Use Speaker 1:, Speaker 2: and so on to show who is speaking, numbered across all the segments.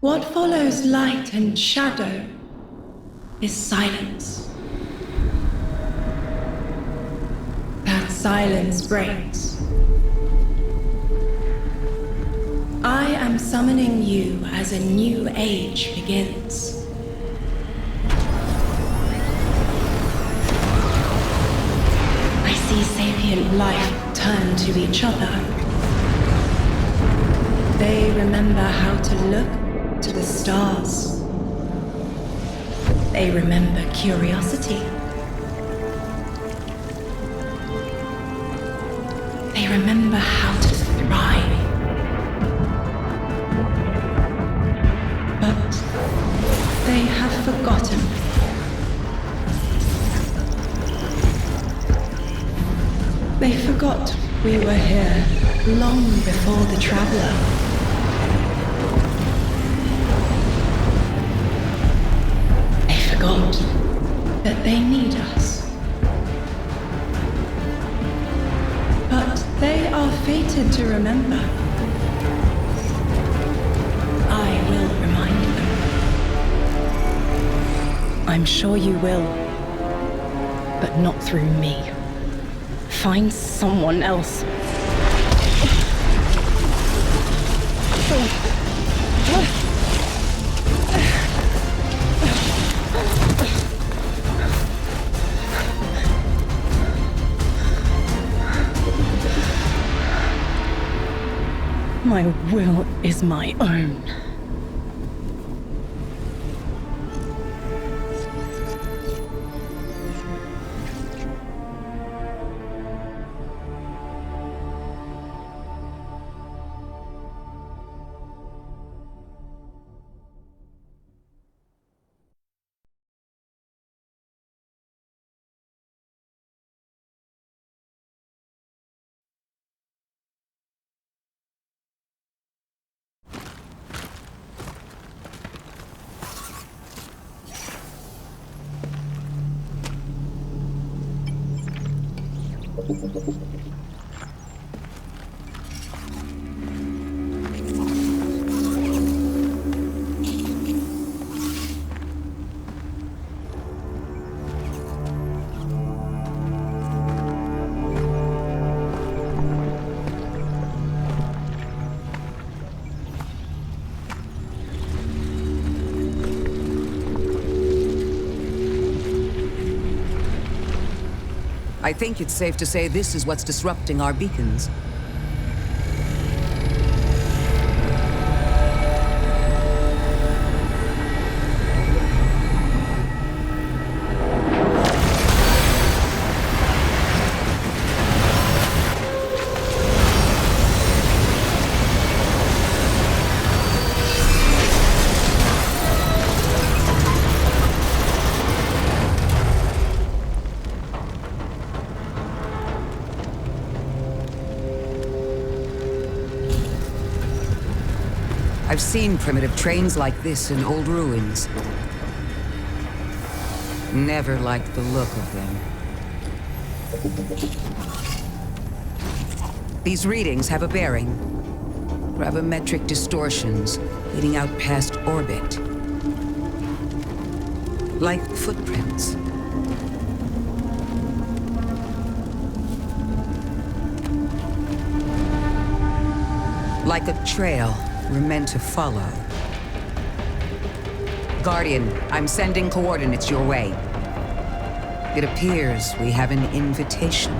Speaker 1: What follows light and shadow is silence. That silence breaks. I am summoning you as a new age begins. I see sapient life turn to each other. They remember how to look to the stars. They remember curiosity. They remember how to thrive. But they have forgotten. They forgot we were here long before the traveler. They forgot that they need us. But they are fated to remember. I will remind them. I'm sure you will, but not through me. Find someone else. My will is my own.
Speaker 2: I think it's safe to say this is what's disrupting our beacons. I've seen primitive trains like this in old ruins. Never liked the look of them. These readings have a bearing. Gravimetric distortions leading out past orbit. Like footprints. Like a trail we're meant to follow. Guardian, I'm sending coordinates your way. It appears we have an invitation.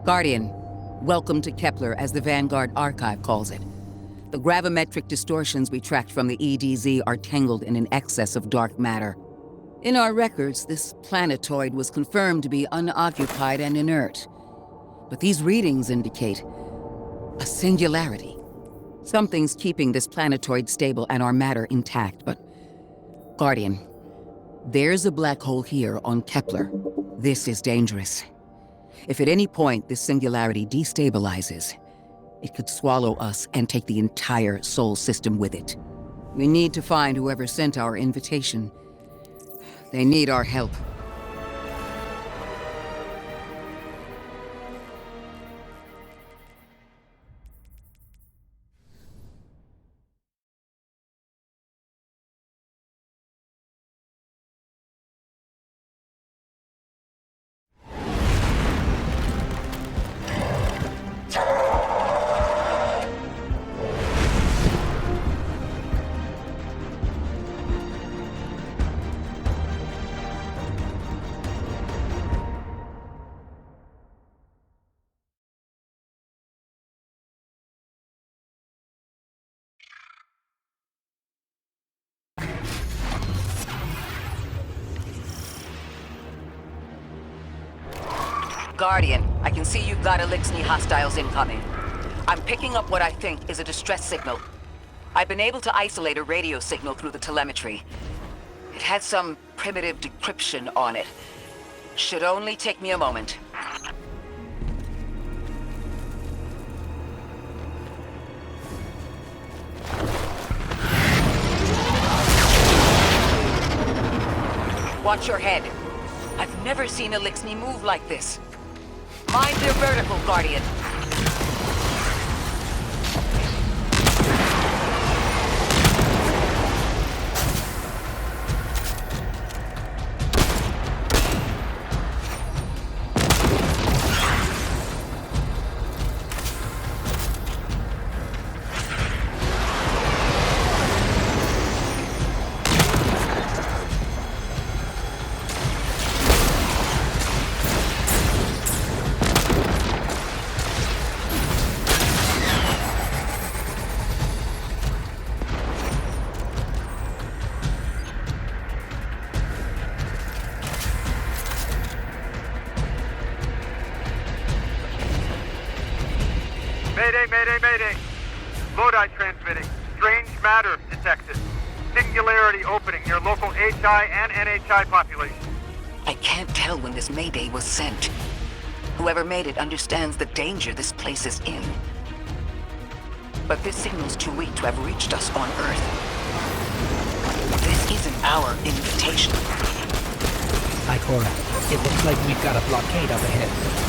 Speaker 2: Guardian, welcome to Kepler, as the Vanguard Archive calls it. The gravimetric distortions we tracked from the EDZ are tangled in an excess of dark matter. In our records, this planetoid was confirmed to be unoccupied and inert. But these readings indicate a singularity. Something's keeping this planetoid stable and our matter intact, but... Guardian, there's a black hole here on Kepler. This is dangerous. If at any point this singularity destabilizes, it could swallow us and take the entire Sol system with it. We need to find whoever sent our invitation. They need our help. Guardian, I can see you've got Elixni hostiles incoming. I'm picking up what I think is a distress signal. I've been able to isolate a radio signal through the telemetry. It had some primitive decryption on it. Should only take me a moment. Watch your head. I've never seen Elixni move like this. Mind their vertical, Guardian.
Speaker 3: Mayday! Lodi transmitting. Strange matter detected. Singularity opening near local HI and NHI population.
Speaker 2: I can't tell when this Mayday was sent. Whoever made it understands the danger this place is in.
Speaker 4: but this signal's too weak to have reached us on Earth. This isn't our invitation.
Speaker 5: Ikora, it looks like we've got a blockade up ahead.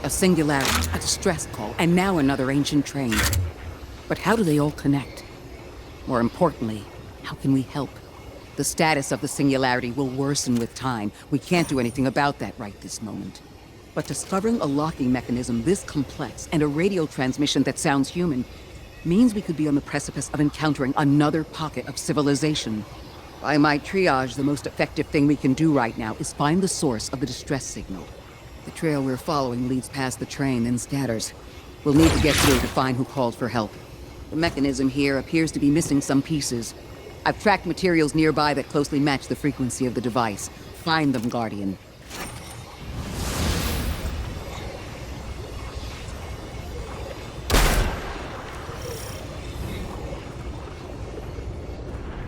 Speaker 2: A singularity, a distress call, and now another ancient train. But how do they all connect? More importantly, how can we help? The status of the singularity will worsen with time. We can't do anything about that right this moment. But discovering a locking mechanism this complex and a radio transmission that sounds human means we could be on the precipice of encountering another pocket of civilization. By my triage, the most effective thing we can do right now is find the source of the distress signal. The trail we're following leads past the train, then scatters. We'll need to get through to find who called for help. The mechanism here appears to be missing some pieces. I've tracked materials nearby that closely match the frequency of the device. Find them, Guardian.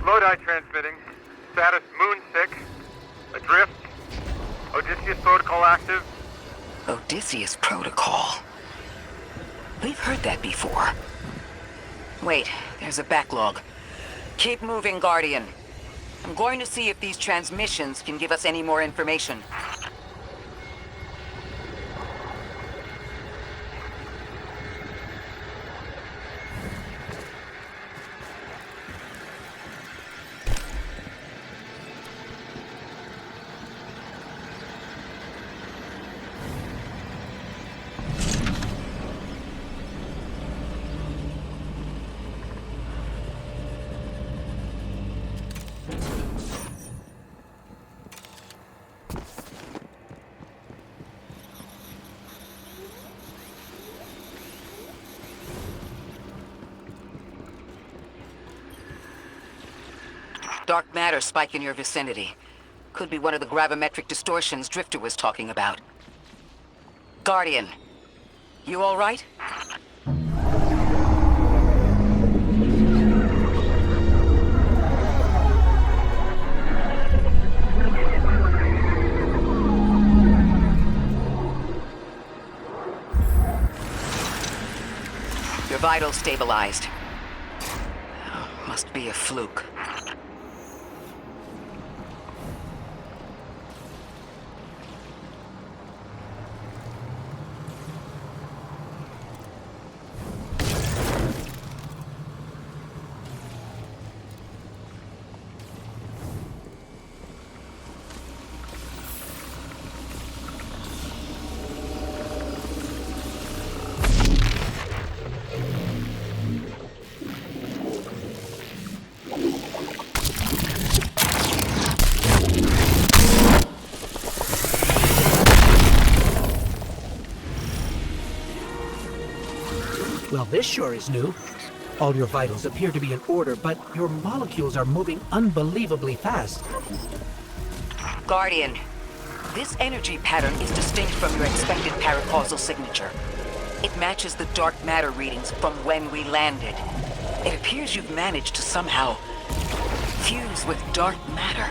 Speaker 3: Lodi transmitting. Status moon sick. Adrift. Odysseus protocol active.
Speaker 4: Odysseus Protocol. We've heard that before. Wait, there's a backlog. Keep moving, Guardian. I'm going to see if these transmissions can give us any more information. Dark matter spike in your vicinity. Could be one of the gravimetric distortions Drifter was talking about. Guardian, you all right? Your vitals stabilized. Must be a fluke.
Speaker 5: Well, this sure is new. All your vitals appear to be in order, but your molecules are moving unbelievably fast.
Speaker 4: Guardian, this energy pattern is distinct from your expected paracausal signature. It matches the dark matter readings from when we landed. It appears you've managed to somehow fuse with dark matter.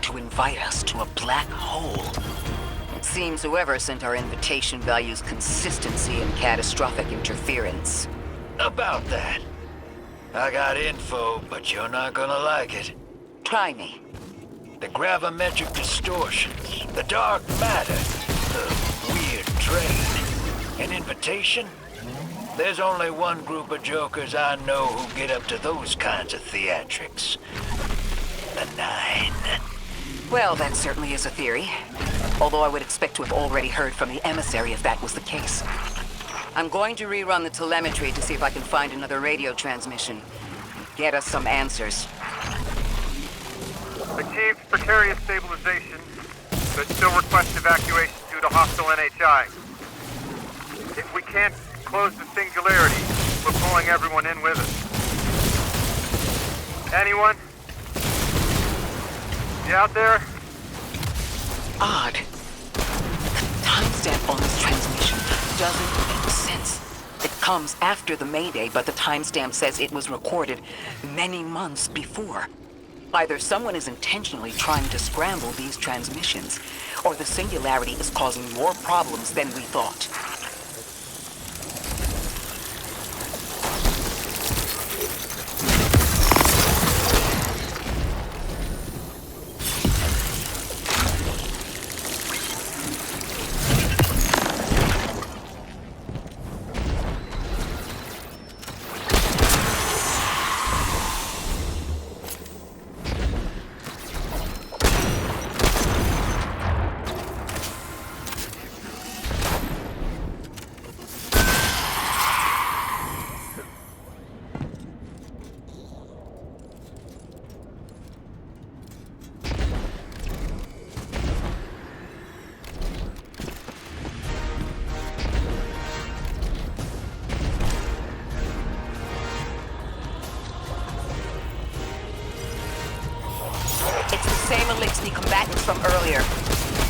Speaker 4: to invite us to a black hole. It seems whoever sent our invitation values consistency and catastrophic interference.
Speaker 6: About that. I got info, but you're not gonna like it.
Speaker 4: Try me.
Speaker 6: The gravimetric distortions, the dark matter, the weird train. An invitation? There's only one group of jokers I know who get up to those kinds of theatrics. The Nine.
Speaker 4: Well, that certainly is a theory. Although I would expect to have already heard from the emissary if that was the case. I'm going to rerun the telemetry to see if I can find another radio transmission. Get us some answers.
Speaker 3: Achieved precarious stabilization, but still request evacuation due to hostile NHI. If we can't close the singularity, we're pulling everyone in with us. Anyone? You out there?
Speaker 4: Odd. The timestamp on this transmission doesn't make sense. It comes after the Mayday, but the timestamp says it was recorded many months before. Either someone is intentionally trying to scramble these transmissions, or the singularity is causing more problems than we thought. The combatants from earlier.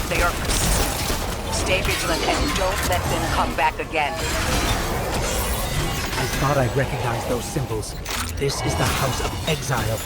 Speaker 4: They are persistent. Stay vigilant and don't let them come back again.
Speaker 5: I thought I'd recognize those symbols. This is the House of Exile.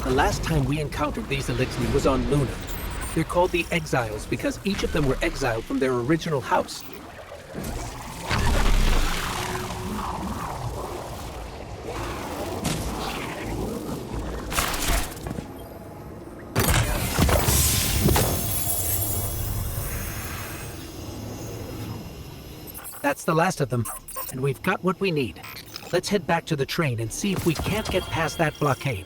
Speaker 5: The last time we encountered these Elixni was on Luna. They're called the Exiles because each of them were exiled from their original house. That's the last of them, and we've got what we need. Let's head back to the train and see if we can't get past that blockade.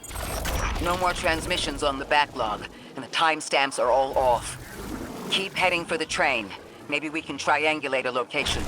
Speaker 4: No more transmissions on the backlog, and the timestamps are all off. Keep heading for the train. Maybe we can triangulate a location.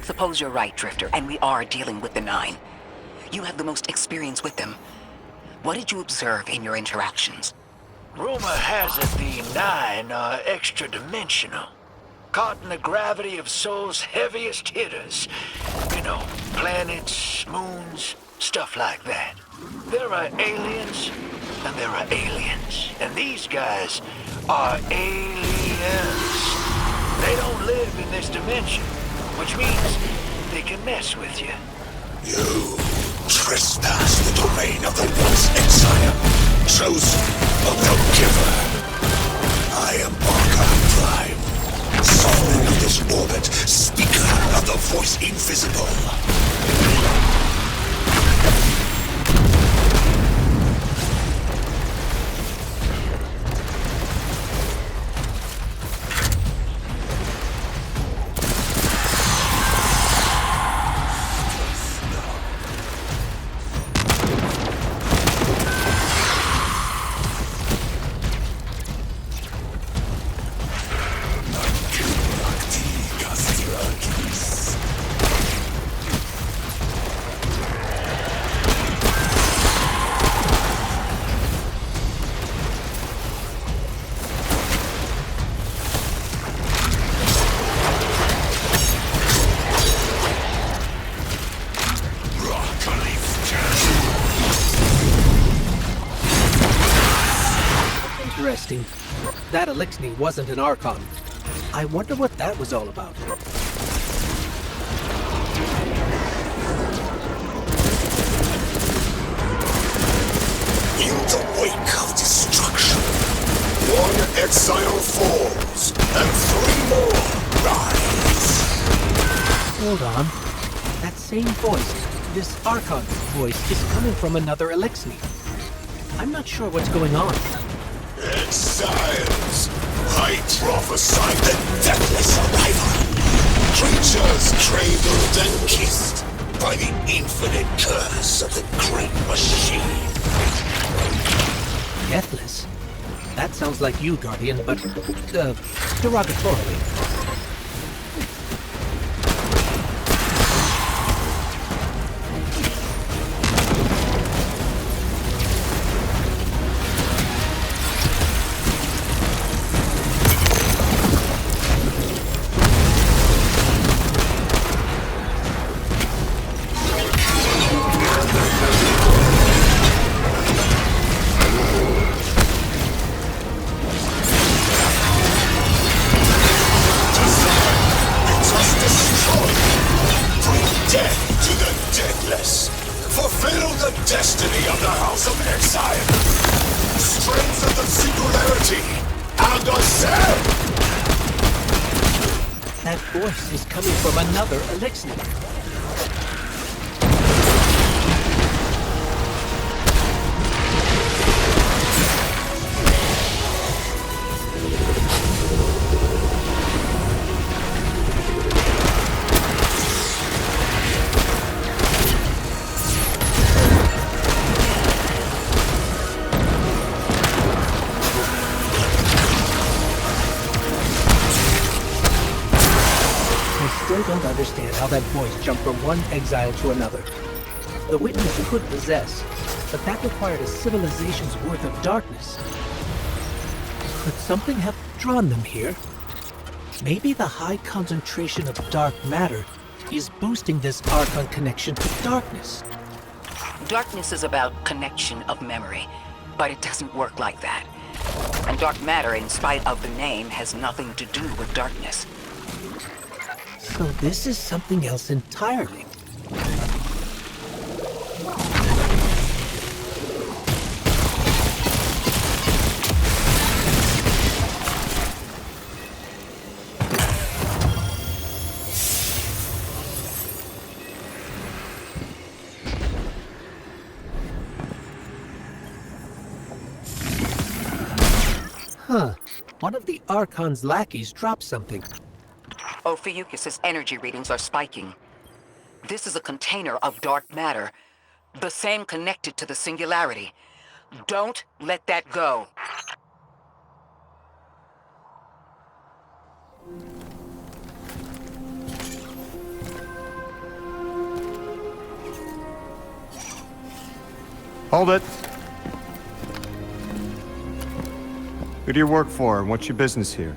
Speaker 4: Suppose you're right, Drifter, and we are dealing with the Nine. You have the most experience with them. What did you observe in your interactions?
Speaker 6: Rumor has it the Nine are extra-dimensional. Caught in the gravity of Sol's heaviest hitters. You know, planets, moons, stuff like that. There are aliens, and there are aliens. And these guys are aliens. They don't live in this dimension, which means they can mess with you.
Speaker 7: You trespass the domain of the once exile, chosen of the giver. I am Archon Prime, sovereign of this orbit, speaker of the voice invisible.
Speaker 5: Interesting. That Elixir wasn't an Archon. I wonder what that was all about.
Speaker 7: In the wake of destruction, one exile falls, and three more rise.
Speaker 5: Hold on. That same voice, this Archon voice, is coming from another Elixir. I'm not sure what's going on.
Speaker 7: Exiles, I prophesied the deathless arrival. Creatures cradled and kissed by the infinite curse of the great machine.
Speaker 5: Deathless? That sounds like you, Guardian, but, derogatorily.
Speaker 7: Fulfill the destiny of the House of Exile! Strength of the Singularity! And ascend!
Speaker 5: That voice is coming from another elixir. I don't understand how that voice jumped from one exile to another. The witness could possess, but that required a civilization's worth of darkness. Could something have drawn them here? Maybe the high concentration of dark matter is boosting this Archon connection to darkness.
Speaker 4: Darkness is about connection of memory, but it doesn't work like that. And dark matter, in spite of the name, has nothing to do with darkness.
Speaker 5: So this is something else entirely. Huh. One of the Archon's lackeys dropped something.
Speaker 4: Ophiuchus's energy readings are spiking. This is a container of dark matter, the same connected to the Singularity. Don't let that go.
Speaker 3: Hold it. Who do you work for, and what's your business here?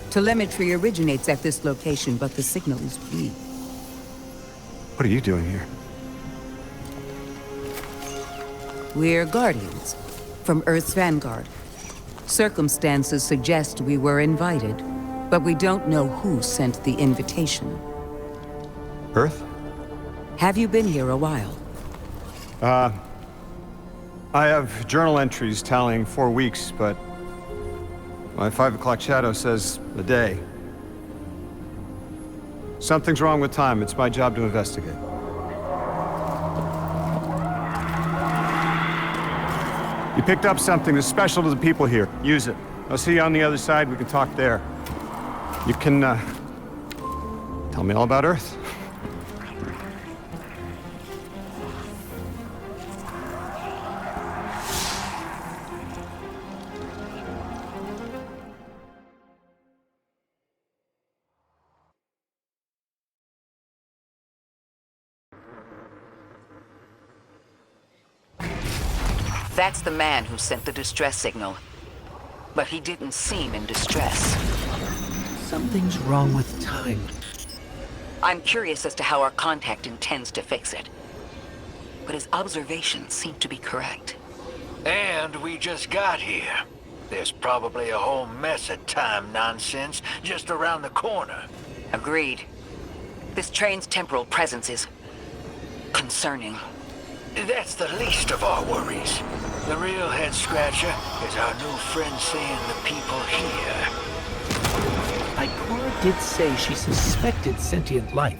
Speaker 2: Telemetry originates at this location, but the signal is weak.
Speaker 3: What are you doing here?
Speaker 2: We're Guardians, from Earth's vanguard. Circumstances suggest we were invited, but we don't know who sent the invitation.
Speaker 3: Earth?
Speaker 2: Have you been here a while?
Speaker 3: I have journal entries tallying 4 weeks, but my 5 o'clock shadow says a day. Something's wrong with time. It's my job to investigate. You picked up something that's special to the people here. Use it. I'll see you on the other side. We can talk there. You can, tell me all about Earth.
Speaker 4: That's the man who sent the distress signal. But he didn't seem in distress.
Speaker 5: Something's wrong with time.
Speaker 4: I'm curious as to how our contact intends to fix it. But his observations seem to be correct.
Speaker 6: And we just got here. There's probably a whole mess of time nonsense just around the corner.
Speaker 4: Agreed. This train's temporal presence is concerning.
Speaker 6: That's the least of our worries. The real head-scratcher is our new friend seeing the people here.
Speaker 5: Ikora did say she suspected sentient life.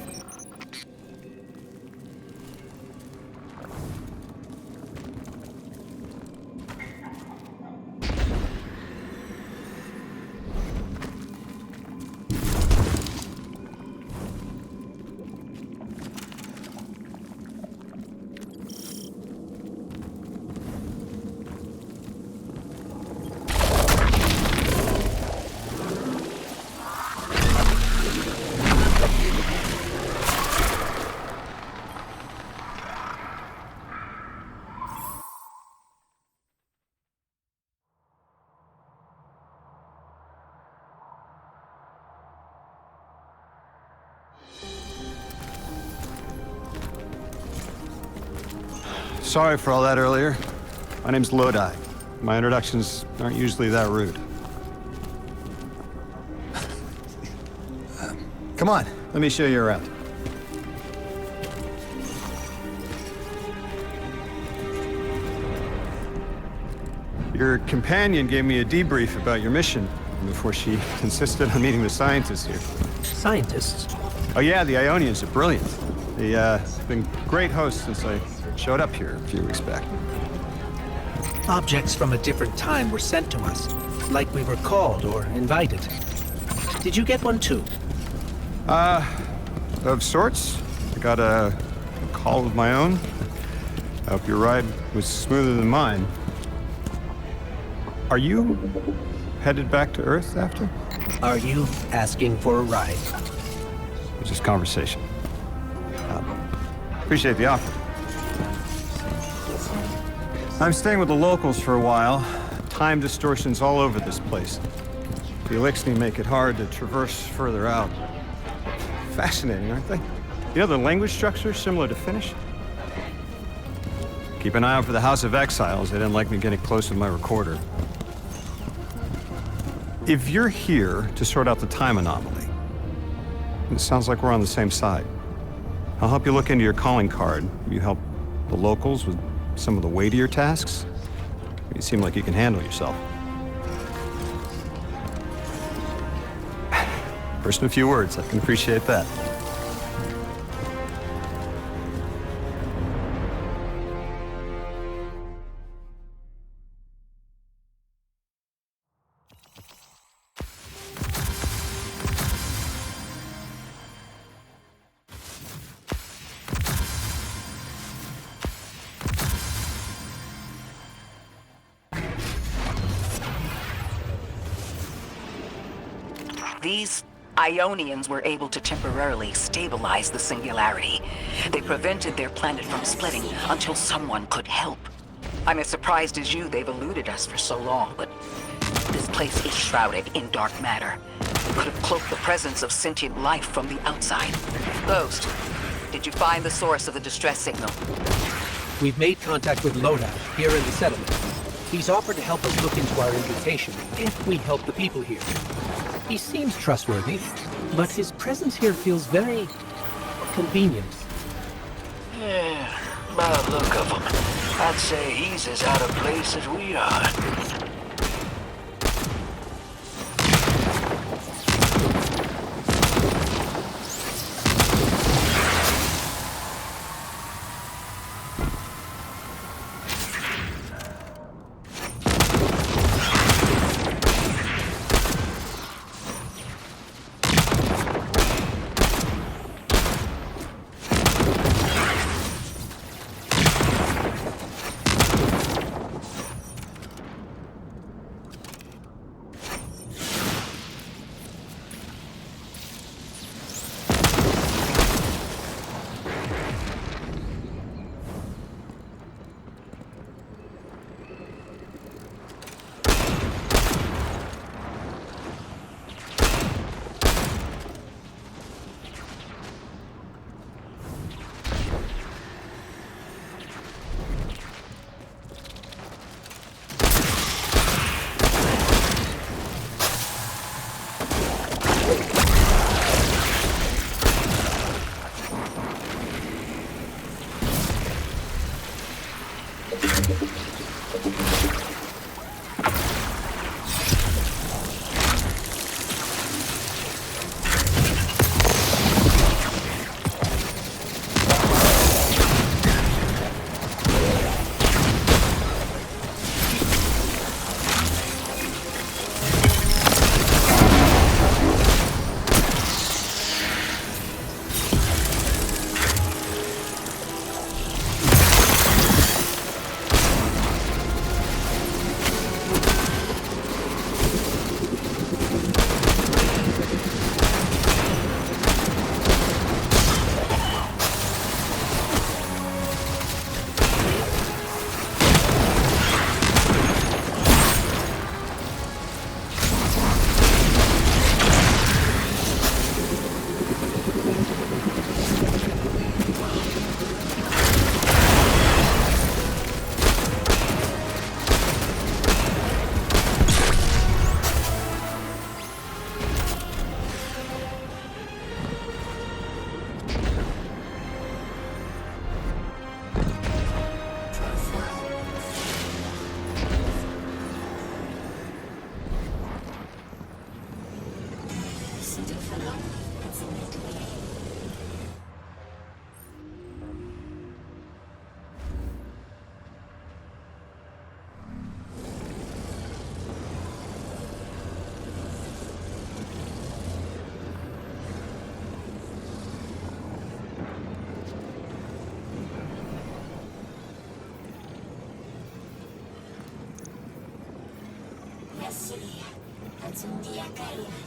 Speaker 3: Sorry for all that earlier. My name's Lodi. My introductions aren't usually that rude.
Speaker 8: Come on.
Speaker 3: Let me show you around.
Speaker 8: Your companion gave me a debrief about your mission before she insisted on meeting the scientists here.
Speaker 5: Scientists?
Speaker 8: Oh yeah, the Ionians are brilliant. They've been great hosts since I showed up here a few weeks back.
Speaker 5: Objects from a different time were sent to us, like we were called or invited. Did you get one too?
Speaker 8: Of sorts. I got a call of my own. I hope your ride was smoother than mine. Are you headed back to Earth after?
Speaker 5: Are you asking for a ride?
Speaker 8: It's just conversation. Appreciate the offer. I'm staying with the locals for a while. Time distortions all over this place. The Elixni make it hard to traverse further out. Fascinating, aren't they? You know, the language structure is similar to Finnish. Keep an eye out for the House of Exiles. They didn't like me getting close with my recorder. If you're here to sort out the time anomaly, it sounds like we're on the same side. I'll help you look into your calling card. You help the locals with some of the weightier tasks. You seem like you can handle yourself. First in a few words, I can appreciate that.
Speaker 4: These Ionians were able to temporarily stabilize the singularity. They prevented their planet from splitting until someone could help. I'm as surprised as you they've eluded us for so long, but this place is shrouded in dark matter. Could have cloaked the presence of sentient life from the outside. Ghost, did you find the source of the distress signal?
Speaker 5: We've made contact with Loda here in the settlement. He's offered to help us look into our invitation if we help the people here. He seems trustworthy, but his presence here feels very convenient.
Speaker 6: Yeah, by the look of him, I'd say he's as out of place as we are.
Speaker 9: serie, haz un día caerás.